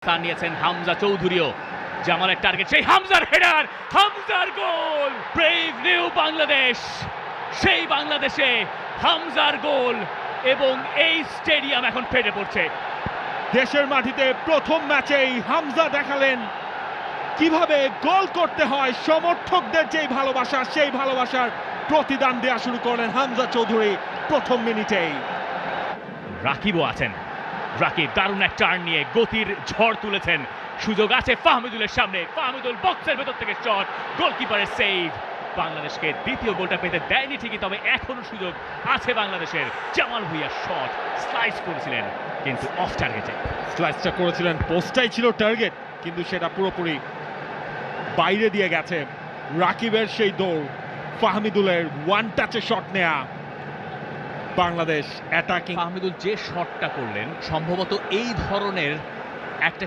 অবস্থান নিয়েছেন হামজা চৌধুরীও। জামালের টার্গেট, সেই হামজার হেডার, হামজার গোল। ব্রেভ নিউ বাংলাদেশ, সেই বাংলাদেশে হামজার গোল, এবং এই স্টেডিয়াম এখন ফেটে পড়ছে। দেশের মাটিতে প্রথম ম্যাচেই হামজা দেখালেন কিভাবে গোল করতে হয়। সমর্থকদের যেই ভালোবাসা, সেই ভালোবাসার প্রতিদান দেওয়া শুরু করলেন হামজা চৌধুরী প্রথম মিনিটেই। রাকিবও আছেন, রাকিব দারুণ এক টার্ন নিয়ে গতির ঝড় তুলেছেন। সুযোগ আছে ফাহমিদুলের সামনে, ফাহমিদুল বক্সের ভেতর থেকে শট, গোলকিপারের সেভ। বাংলাদেশকে দ্বিতীয় গোলটা পেতে দেয়নি ঠিকই, তবে এখনো সুযোগ আছে বাংলাদেশের। জামাল ভুঁইয়া শট স্লাইস করেছিলেন কিন্তু অফ টার্গেটে। স্লাইসটা করেছিলেন, পোস্টটাই ছিল টার্গেট, কিন্তু সেটা পুরোপুরি বাইরে দিয়ে গেছে। রাকিবের সেই দৌড়, ফাহমিদুলের ওয়ান টাচে শট নেয়া। বাংলাদেশ অ্যাটাকিং। ফাহমিদুল যে শটটা করলেন সম্ভবত এই ধরনের একটা